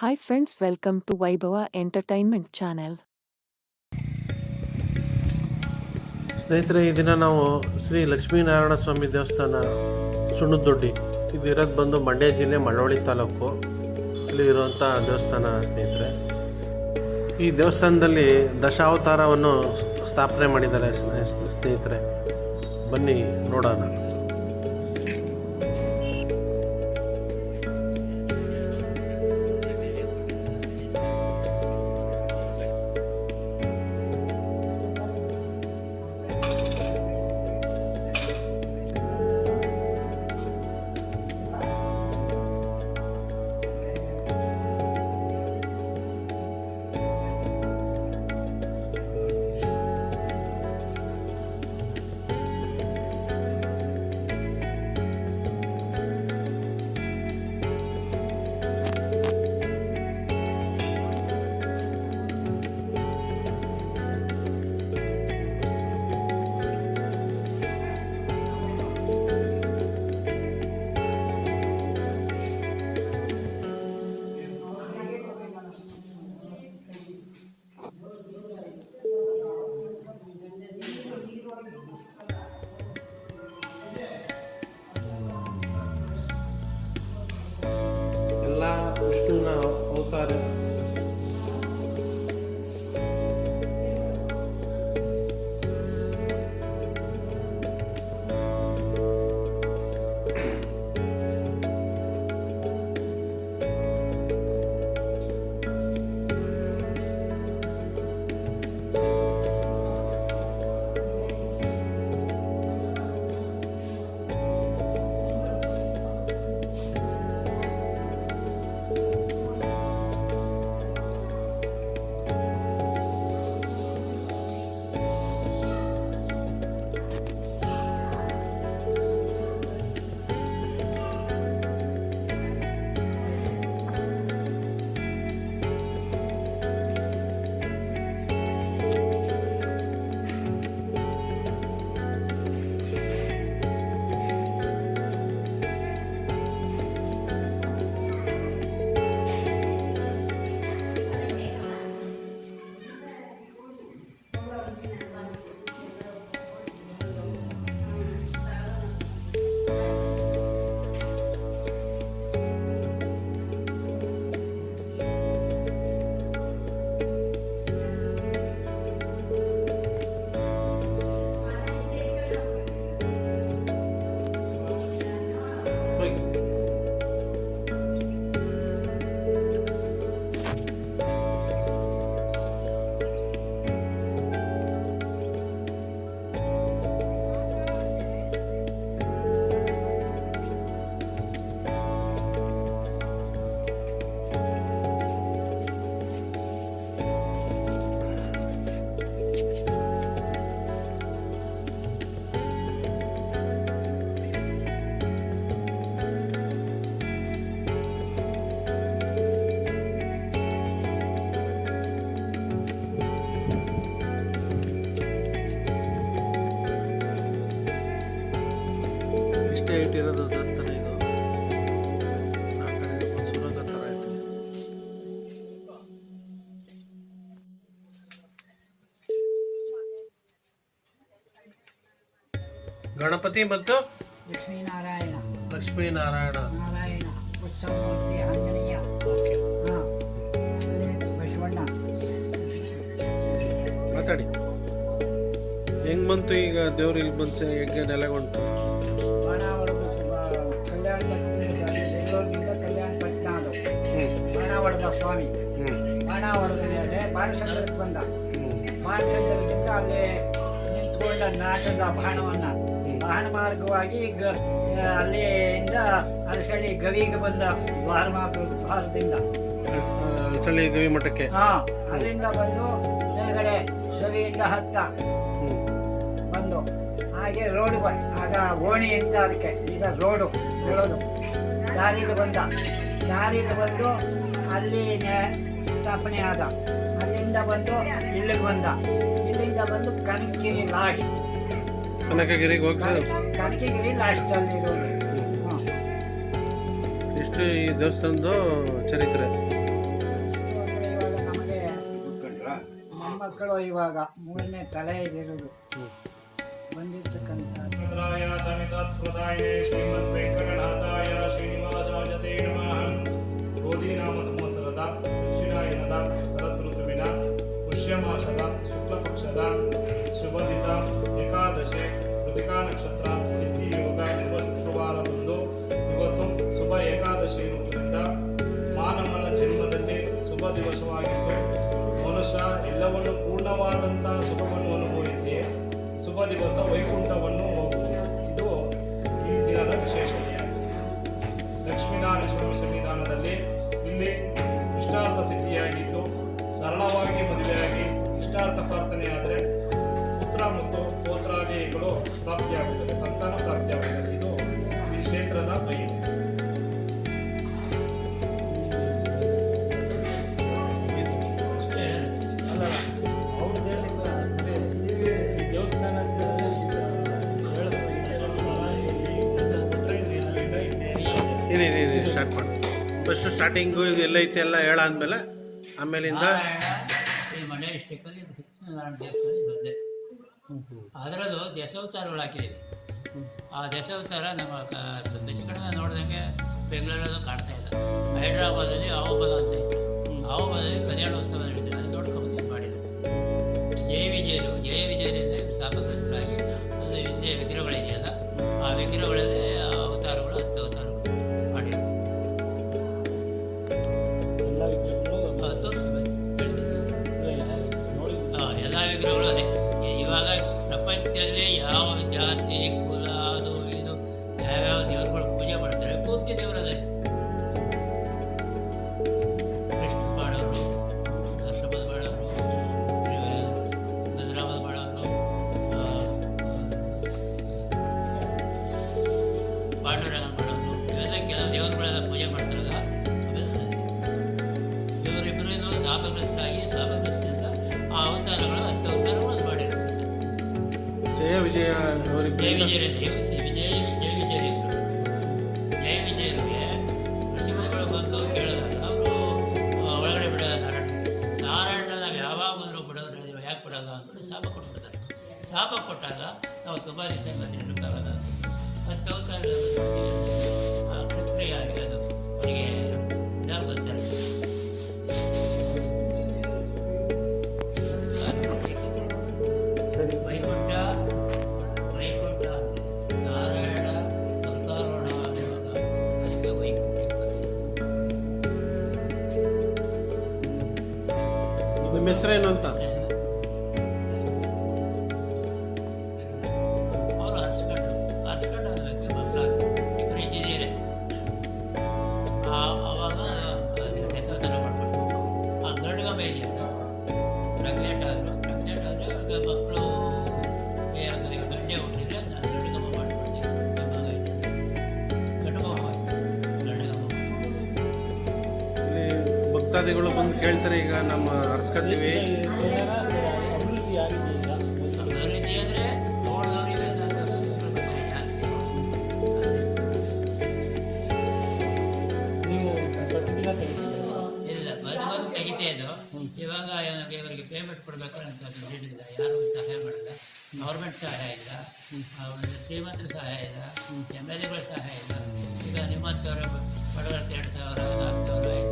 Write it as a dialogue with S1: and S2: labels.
S1: Hi friends, welcome to Vaibhava Entertainment Channel.
S2: ಸ್ನೇಹಿತರೆ, ಈ ದಿನ ನಾವು ಶ್ರೀ ಲಕ್ಷ್ಮೀನಾರಾಯಣ ಸ್ವಾಮಿ ದೇವಸ್ಥಾನ ಸುಣ್ಣದೊಡ್ಡಿ ಇದು ಇರೋದು ಬಂದು ಮಂಡ್ಯ ಜಿಲ್ಲೆ ಮಳವಳ್ಳಿ ತಾಲೂಕು ಇಲ್ಲಿ ಇರುವಂಥ ದೇವಸ್ಥಾನ ಸ್ನೇಹಿತರೆ. ಈ ದೇವಸ್ಥಾನದಲ್ಲಿ ದಶಾವತಾರವನ್ನು ಸ್ಥಾಪನೆ ಮಾಡಿದ್ದಾರೆ ಸ್ನೇಹಿತರೆ. ಬನ್ನಿ ನೋಡೋಣ. ಎಲ್ಲ ವಿಷ್ಣುವಿನ ಅವತಾರ. ಇಷ್ಟೇ ಇಟ್ಟಿರೋದು ದೇವಸ್ಥಾನ ಇದು. ಆ ಕಡೆ ಸುರಂಗ ಥರ ಐತೆ. ಗಣಪತಿ ಮತ್ತು
S3: ಲಕ್ಷ್ಮೀನಾರಾಯಣ
S2: ಲಕ್ಷ್ಮೀನಾರಾಯಣ.
S3: ನಾರಾಯಣ ಉತ್ಸವಮೂರ್ತಿ ಆಂಜನೇಯ
S2: ಓಕೆ,
S3: ಬಸವಣ್ಣ
S2: ಮಾತಾಡಿ. ಹೆಂಗ್ ಬಂತು ಈಗ ದೇವ್ರು ಇಲ್ಲಿ ಬಂದು ಹೆಂಗೆ ನೆಲೆಗೊಂಡು?
S3: ಬಾಣಾವಳದ ಕಲ್ಯಾಣ ಬೆಂಗಳೂರಿನಿಂದ ಕಲ್ಯಾಣ ಪಟ್ಟಣ ಅದು ಬಾಣಾವಳದ ಸ್ವಾಮಿ. ಬಾಣಾವಳದ ಮೇಲೆ ಬಾಣಸಂದ್ರಕ್ಕೆ ಬಂದ. ಬಾಣಸಂದ್ರದಿಂದ ಅಲ್ಲಿ ನಿಂತ್ಕೊಂಡ ನಾಟದ ಬಾಣವನ್ನ ಬಾಣ ಮಾರ್ಗವಾಗಿ ಅಲ್ಲಿಂದ ಅರಸಳಿ ಗವಿಗೆ ಬಂದ ದ್ವಾರದಿಂದ
S2: ಚಳಿ ಗವಿ ಮಠಕ್ಕೆ.
S3: ಅಲ್ಲಿಂದ ಬಂದು ಮೇಲ್ಗಡೆ ಗವಿಯಿಂದ ಹತ್ತ ಬಂದು ಹಾಗೆ ರೋಡ್ ಆಗ ಓಣಿ ಅಂತ ಅದಕ್ಕೆ ಈಗ ರೋಡು ಹೇಳೋದು. ದಾರಿಗೆ ಬಂದು ಅಲ್ಲಿ ಸ್ಥಾಪನೆ ಆದ. ಅಲ್ಲಿಂದ ಬಂದು ಇಲ್ಲಿಗೆ ಬಂದ. ಇಲ್ಲಿಂದ ಬಂದು ಕನಕಗಿರಿ ಲಾಸ್ಟ್.
S2: ಕನಕಗಿರಿಗೆ ಹೋಗಿ
S3: ಕನಕಗಿರಿ ಲಾಸ್ಟ್ ಅಲ್ಲಿ ಇರೋದು.
S2: ಇಷ್ಟು ಈ ದೇವಸ್ಥಾನದ ಚರಿತ್ರೆ.
S3: ಮಕ್ಕಳು ಇವಾಗ 3ನೇ ತಲೆ ಇದಿರುವುದು ಬಂದಿರ್ತಕ್ಕಂಥ
S4: रुद्राय तमितत्प्रदाय श्रीमद् वेंकटनाथाय श्रीनिवासाय ते नमः ಗೋಧಿನಾಮ ಸಂವತ್ಸರದ ದಕ್ಷಿಣಾಯನದ ಶರದೃತುವಿನ ಪುಷ್ಯಮಾಸದ ಶುಕ್ಲಪಕ್ಷದ ಶುಭ ದಿನ ಏಕಾದಶಿ ಕೃತಿಕಾ ನಕ್ಷತ್ರ ಸಿದ್ಧಿ ಯೋಗ ಇರುವ ಶುಕ್ರವಾರದಂದು ಇವತ್ತು ಶುಭ ಏಕಾದಶಿ ಇರುವುದರಿಂದ ಮಾನವನ ಜನ್ಮದಲ್ಲಿ ಶುಭ ದಿವಸವಾಗಿದ್ದು ಮನುಷ್ಯ ಎಲ್ಲವನ್ನು ಪೂರ್ಣವಾದಂತಹ ಸುಖವನ್ನು ಅನುಭವಿಸಿ ಶುಭ ದಿವಸ ವೈಕುಂಠವನ್ನು ಹೋಗುವುದು ಇದು ಈ ದಿನದ ವಿಶೇಷತೆ. ಲಕ್ಷ್ಮೀನಾರಾಯಣ ಸ್ವಾಮಿ ಸಂವಿಧಾನದಲ್ಲಿ ಇಲ್ಲಿ ಇಷ್ಟಾರ್ಥ ಸಿದ್ಧಿಯಾಗಿದ್ದು ಸರಳವಾಗಿ ಮದುವೆಯಾಗಿ ಇಷ್ಟಾರ್ಥ ಪ್ರಾರ್ಥನೆ ಆದರೆ ಪುತ್ರ ಮತ್ತು ಪೋತ್ರಾದಿಗಳು ಪ್ರಾಪ್ತಿಯಾಗುತ್ತದೆ, ಸಂತಾನ ಪ್ರಾಪ್ತಿಯಾಗುತ್ತದೆ. ಇದು ಈ ಕ್ಷೇತ್ರದ ಮಹಿಮೆ.
S2: ಅಲ್ಲ ಅವ್ರದ್ದು ಹೇಳಿದ ಸರಿ ಈ ದೇವಸ್ಥಾನದ
S5: ಇರಿ ಸ್ಟಾರ್ಟ್ ಮಾಡಿ. ಫಸ್ಟ್ ಸ್ಟಾರ್ಟಿಂಗು ಇದು ಎಲ್ಲೈತೆ ಎಲ್ಲ ಹೇಳಾದ್ಮೇಲೆ ಆಮೇಲಿಂದ
S6: ಈ ಮನೆ ಇಷ್ಟಕ್ಕಲ್ಲಿ ಇದು ಲಕ್ಷ್ಮೀನಾರಾಯಣ ದೇವಸ್ಥಾನ ಇದೊಂದೇ. ಅದರಲ್ಲೂ ದಶಾವತಾರಗಳು ಹಾಕಿದ್ದೀವಿ. ಆ ದಶಾವತಾರ ನಮ್ಮ ಹೆಚ್ಚು ಕಡಿಮೆ ನೋಡಿದಂಗೆ ಬೆಂಗಳೂರಲ್ಲೂ ಕಾಣ್ತಾ ಇಲ್ಲ. ಹೈದ್ರಾಬಾದಲ್ಲಿ ಆವಬಲ ಅಂತ ಇತ್ತು. ಆವಬಲದಲ್ಲಿ ಕಲ್ಯಾಣೋತ್ಸವ ನಡೀತಾರೆ, ಅದು ನೋಡ್ಕೊಂಬಂದು ಮಾಡಿದ್ದಾರೆ. ಜಯ ವಿಜಯರಿಂದ ಶಾಪಗ್ರಸ್ತರಾಗಿ ಅದು ಹಿಂದೆ ವಿಗ್ರಹಗಳಿದೆಯಲ್ಲ, ಆ ವಿಗ್ರಹಗಳಲ್ಲೇ ಅವತಾರಗಳು 10 ಅವತಾರಗಳು ಮಾಡಿದ್ದಾರೆ.
S2: ಎಲ್ಲ ವಿಗ್ರಹಗಳು
S6: ಎಲ್ಲ ವಿಗ್ರಹಗಳು ಅದೇ. ಇವಾಗ ಪ್ರಪಂಚದಲ್ಲಿ ಯಾವ ಜಾತಿ ಕುಲ ಅದು ಇದು ಯಾವ್ಯಾವ ದೇವರುಗಳು ಪೂಜೆ ಮಾಡ್ತಾರೆ, ಪೂರ್ತಿ ದೇವರಲ್ಲೇ. ಕೃಷ್ಣ ಮಾಡೋರು, ಋಷಭದ ಮಾಡೋರು, ಗಜರಾಮದ ಮಾಡೋರು, ಪಾಂಡುರಂಗ ಮಾಡೋರು, ಇವೆಲ್ಲ ಕೆಲವು ದೇವರುಗಳೆಲ್ಲ ಪೂಜೆ ಮಾಡ್ತಾರಲ್ಲ. ಆಮೇಲೆ ಇವರಿಬ್ಬರೇನು ಶಾಪಗ್ರಸ್ತರಾಗಿ ಶಾಪಗ್ರಸ್ತರಿಂದ ಆ ಅವತಾರಗಳು 10 ಅವತಾರಗಳು ಮಾಡಿರುತ್ತೆ.
S5: ಜಯ ವಿಜಯ ಅವರಿಬ್ಬರಿಂದ
S6: ಜಯ ವಿಜಯರಿಗೆ ಋಷಿಮುನಿಗಳು ಬಂದು ಕೇಳಿದಾಗ ಅವರು ಒಳಗಡೆ ಬಿಡೋಲ್ಲ. ನಾರಾಯಣ ನಾವು ಯಾವಾಗ ಬಂದರೂ ಬಿಡೋರು, ಯಾಕೆ ಬಿಡೋಲ್ಲ ಅಂದ್ಬಿಟ್ಟು ಶಾಪ ಕೊಟ್ಬಿಡ್ತಾರೆ. ಶಾಪ ಕೊಟ್ಟಾಗ ನಾವು ತುಂಬ ದಿವಸ ಬಂದಿರಬೇಕಾಗಲ್ಲ. 10 ಅವತಾರ ಪ್ರಕ್ರಿಯೆಯಾಗಿ ಅದು ಅವರಿಗೆ ಇದಾಗ ಬರ್ತಾರೆ. ವೈಕುಂಠ ನಾರಾಯಣ ಸರ್ಕಾರೋಣ ಆಗಿರುವಾಗ ಅದಕ್ಕೆ ವೈಕುಂಠ
S5: ನಿಮ್ಮ ಹೆಸರೇನು ಅಂತ?
S6: ಅವರು ಹರ್ಸ್ಕೊಂಡು ಅದಕ್ಕೆ ಮಕ್ಕಳು ಇಬ್ಬರು ಇಂಜಿನಿಯರೇ. ಆವಾಗ ಹೆಸರು ಮಾಡ್ಕೊಂಡು ಆ ಗರುಡಗಂಬ ಇದೆಯಲ್ಲ, ಪ್ರೆಗ್ನೆಂಟ್ ಆದರು ಮಕ್ಕಳು ಗಂಟೆ ಹುಟ್ಟಿದ್ರೆ ಗರುಡಗಂಬ ಮಾಡ್ಕೊಳ್ತೀವಿ. ಗರುಡಗಂಬ
S5: ಇಲ್ಲಿ ಭಕ್ತಾದಿಗಳು ಬಂದು ಕೇಳ್ತಾರೆ, ಈಗ ನಮ್ಮ ಹರ್ಸ್ಕೊತೀವಿ
S2: ಅಭಿವೃದ್ಧಿ ಆಗಿದೆ ಈಗ.
S6: ಅಭಿವೃದ್ಧಿ ಅಂದರೆ ನೋಡಿದವರಿಗೆ ಜಾಸ್ತಿ.
S2: ನೀವು ಪ್ರತಿದಿನ ತೆಗಿತೀರಾ?
S6: ಇಲ್ಲ, ಬಂದು ತೆಗಿತಾ ಇದ್ದು. ಇವಾಗ ಇವರಿಗೆ ಪೇಮೆಂಟ್ ಕೊಡ್ಬೇಕಾದ್ರೆ ಅಂತ ದುಡ್ಡಿಲ್ಲ, ಯಾರು ಸಹಾಯ ಮಾಡಲ್ಲ. ಗೌರ್ಮೆಂಟ್ ಸಹಾಯ ಇಲ್ಲ, ಶ್ರೀಮಂತರ ಸಹಾಯ ಇಲ್ಲ, MLAಗಳ ಸಹಾಯ ಇಲ್ಲ. ಈಗ ನಿಮ್ಮಂಥವ್ರ ಬಡವರ 2,000, 4,000, 5,000